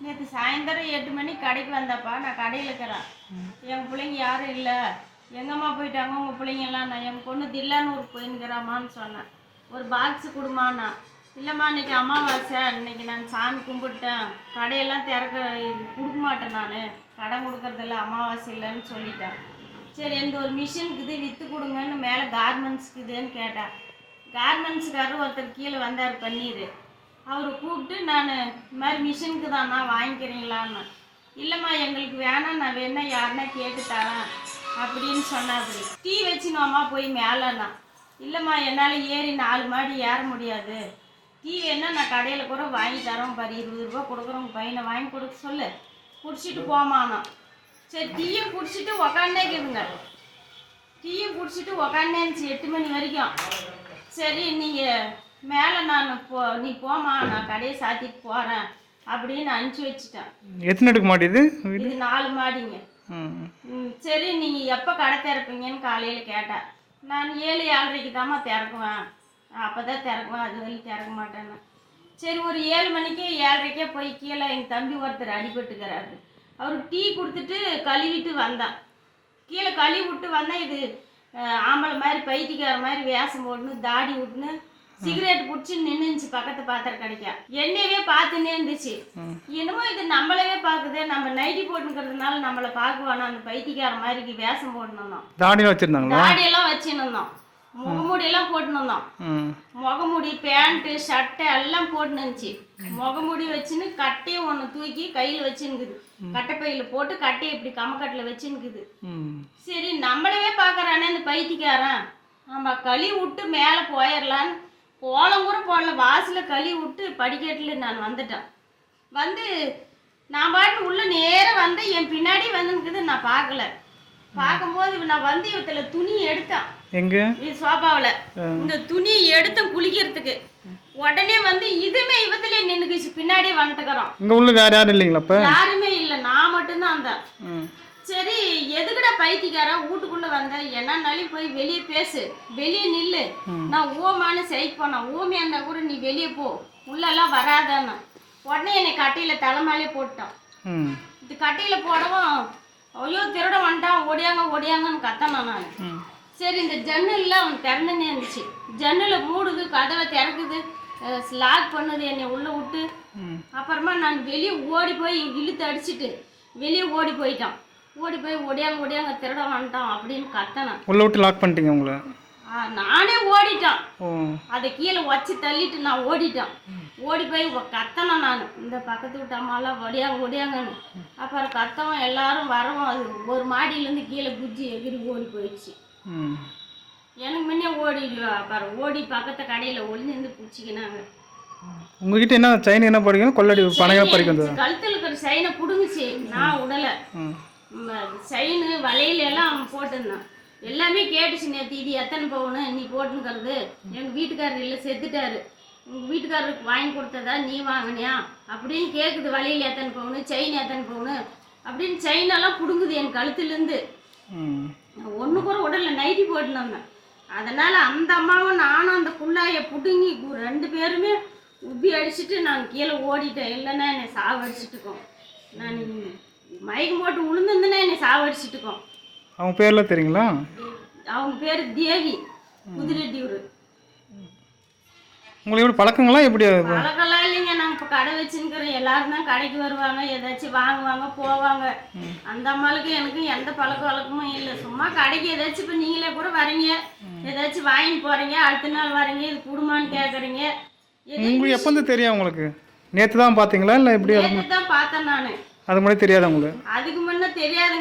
நேற்று சாயந்தரம் 8 மணிக்கு கடைக்கு வந்தாப்பா. நான் கடையில் இருக்கிறேன். எங்கள் பிள்ளைங்க யாரும் இல்லை, எங்கம்மா போயிட்டாங்க உங்கள் பிள்ளைங்கெல்லாம்? நான் எங்கள் பொண்ணு தில்லானூருக்கு போயின்னுக்கிறேம்மான்னு சொன்னேன். ஒரு பாக்ஸு கொடுமாண்ணா. இல்லைம்மா இன்னைக்கு அமாவாசை, இன்னைக்கு நான் சாமி கும்பிட்டேன், கடையெல்லாம் கொடுக்க மாட்டேன், நான் கடன் கொடுக்கறதில்ல, அமாவாசை இல்லைன்னு சொல்லிட்டேன். சரி எந்த ஒரு மிஷினுக்குது விற்று கொடுங்கன்னு மேலே கார்மெண்ட்ஸுக்குதுன்னு கேட்டேன். கார்மெண்ட்ஸுக்காரர் ஒருத்தர் கீழே வந்தார் பன்னீர். அவரை கூப்பிட்டு நான் இந்த மாதிரி மிஷினுக்கு தான்ண்ணா வாங்கிக்கிறீங்களான்னு. இல்லைம்மா எங்களுக்கு வேணாம், நான் வேணா யாருன்னா கேட்டு தரேன் அப்படின்னு சொன்னாப்படி. டீ வச்சுனோம்மா போய் மேலேண்ணா. இல்லைம்மா என்னால் ஏறி 4 மாடி ஏற முடியாது, டீ வேணா நான் கடையில் கூட வாங்கி தரோம் பாரு, 20 ரூபா கொடுக்குறோம், உங்கள் பையனை வாங்கி கொடுக்க சொல்லு, குடிச்சிட்டு போமாண்ணா. சரி டீயை குடிச்சிட்டு உக்காண்டேக்குதுங்க. டீயை குடிச்சிட்டு உக்காண்டேன்னுச்சு 8 மணி வரைக்கும். சரி நீங்கள் மேலே நீ போமா, நான் கடையை சாத்திட்டு போகிறேன் அப்படின்னு அனுப்பிச்சி வச்சுட்டேன். எத்தனை அடுக்கு மாடி இது? 4 மாடிங்க. சரி நீங்கள் எப்போ கடை திறப்பீங்கன்னு காலையில் கேட்டேன். நான் 7 7:30க்கு தாம்மா திறக்குவேன், அப்போ தான் திறக்குவேன், அது வரைக்கும் திறக்க மாட்டேன்னு. சரி ஒரு 7 மணிக்கு 7:30க்கே போய் கீழே எங்கள் தம்பி ஒருத்தர் அடிபட்டுக்கிறாரு. அவருக்கு டீ கொடுத்துட்டு கழுவிட்டு வந்தேன். கீழே கழுவி விட்டு வந்தேன். இது ஆம்பளை மாதிரி பைத்தியக்கார மாதிரி வேஷம் போட்டுன்னு தாடி விட்டுன்னு சிகரெட் பிடிச்சி நின்றுச்சு பக்கத்து பாத்திரம் கிடைக்க. என்னையவே பார்த்துன்னே இருந்துச்சு. என்னமோ இது நம்மளவே பார்க்குது, நம்ம நைட்டி போட்டுக்கிறதுனால நம்மளை பார்க்குவானா, அந்த பைத்தியக்கார மாதிரி வேஷம் போட்டுனோம். தாடியெல்லாம் வச்சிருந்தாங்களா? தாடியெல்லாம் வச்சுருந்தோம், முகமூடியெல்லாம் போட்டுனோம். முகமூடி பேண்ட்டு சட்டை எல்லாம் போட்டுனுச்சு. முகமூடி வச்சுன்னு கட்டையை ஒன்று தூக்கி கையில் வச்சுன்னுக்குது, கட்டைப்பையில் போட்டு கட்டையை இப்படி கம்மக்கட்டில் வச்சுன்னுக்குது. சரி நம்மளவே பார்க்குறானே இந்த பைத்தியக்காரன், நம்ம கழுவி விட்டு மேலே போயிடலான்னு கோலம் கூட போடல, வாசலில் கழுவி விட்டு படிக்கட்டில் நான் வந்துட்டேன். வந்து நான் பாட்டு உள்ள நேராக வந்து என் பின்னாடி வந்துருக்குது. நான் பார்க்கல. பார்க்கும்போது நான் வந்து இவத்துல துணி எடுத்தேன். எங்க? இது சோபாவில் இந்த துணி எடுத்தேன் குளிக்கிறதுக்கு. உடனே வந்து இதுமே இவத்துல நின்றுக்குச்சு, பின்னாடியே வந்துட்டுக்கிறோம். இங்க உள்ள வேற யாரும் இல்லைங்களா? யாருமே இல்லை, நான் மட்டும்தான் வந்தேன். சரி எதுக்குடா பைத்தியக்காரா வீட்டுக்குள்ள வந்த, என்னன்னாலும் போய் வெளியே பேசு, வெளியே நில்லு, நான் ஓமானு சைக் பண்ணேன். ஓமையா இருந்தா கூட நீ வெளியே போ, உள்ளெல்லாம் வராதான்னு. உடனே என்னை கட்டையில தலைமையிலே போட்டான். இது கட்டையில போடவும் ஐயோ திருட வந்துட்டான், ஓடியாங்க ஓடியாங்கன்னு கத்தனான் நான். சரி இந்த ஜன்னல்ல அவன் திறந்துன்னே இருந்துச்சு. ஜன்னலை மூடுது, கதவை திறக்குது, லாக் பண்ணுது, என்னை உள்ள விட்டு. அப்புறமா நான் வெளியே ஓடி போய் இழுத்து அடிச்சுட்டு வெளியே ஓடி போயிட்டான். ஓடி போய் ஒடியாங்க திருட வந்துட்டான் அப்படின்னு கத்தனான். உள்ள விட்டு லாக் பண்ணிட்டீங்க உங்களை? நானே ஓடிட்டான். அதை கீழே வச்சு தள்ளிட்டு நான் ஓடிட்டான். ஓடி போய் கத்தனான் நான், இந்த பக்கத்து விட்டு அம்மாலாம் ஒடியாங்கன்னு. அப்புறம் கத்தவும் எல்லாரும் வரவும் அது ஒரு மாடியிலேருந்து கீழே குஜ்ஜி எகிரி ஓடி போயிடுச்சு. எனக்கு முன்னே ஓடிடுவா. அப்புறம் ஓடி பக்கத்து கடையில் ஒளிஞ்சிருந்து பிடிச்சிக்கினாங்க. உங்ககிட்ட என்ன செயின் என்ன படிக்கணும், கொள்ளடி பணம் படிக்கணும்? கழுத்தில் இருக்கிற செயினை பிடுங்குச்சு, நான் விடலை. செயின் வலையில எல்லாம் போட்டுருந்தான். எல்லாமே கேட்டுச்சு நேற்று, இது எத்தனை பவுனு நீ போட்டுங்கிறது, எங்கள் வீட்டுக்காரர் இல்லை செத்துட்டாரு, உங்கள் வீட்டுக்காரருக்கு வாங்கி கொடுத்ததா நீ வாங்கினியா அப்படின்னு கேட்குது. வலையில் எத்தனை பவுனு, செயின் எத்தனை பவுனு அப்படின்னு செயினெல்லாம் பிடுங்குது என் கழுத்துலேருந்து. ஒன்று கூட உடலில் நைட்டி போட்டுனாங்க. அதனால் அந்த அம்மாவும் நானும் அந்த குள்ளாயை பிடுங்கி 2 பேருமே உப்பி அடிச்சுட்டு நான் கீழே ஓடிட்டேன். இல்லைன்னா என்னை சாவடிச்சுட்டுக்கோம். நான் மயக்கம் போட்டு உளுந்துருந்துன்னா என்னை சாவடிச்சுட்டுக்கோம். அவங்க பேர்லாம் தெரியுங்களா? அவங்க பேர் தேவி, புதுரெட்டியூர். உங்களுக்கு எப்படி பழக்கங்களா? எப்படி பழக்கம்லாம் இல்லைங்க, நாங்கள் இப்போ கடை வச்சுருக்கிறோம். எல்லாரும் தான் கடைக்கு வருவாங்க, ஏதாச்சும் வாங்குவாங்க போவாங்க. அந்த அம்மாளுக்கு எனக்கு எந்த பழக்க வழக்கமும் இல்லை. சும்மா கடைக்கு ஏதாச்சும் இப்போ நீங்களே கூட வரீங்க, ஏதாச்சும் வாங்கிட்டு போகிறீங்க, அடுத்த நாள் வரீங்க, இது குடும்பம்னு கேட்குறீங்க. உங்களுக்கு எப்போ தெரியும் உங்களுக்கு? நேற்று தான் பார்த்தீங்களா இல்லை எப்படி? நேற்று தான் பார்த்தேன் நான். அது முன்னாடி தெரியாதா உங்களுக்கு? அதுக்கு முன்னே தெரியாது.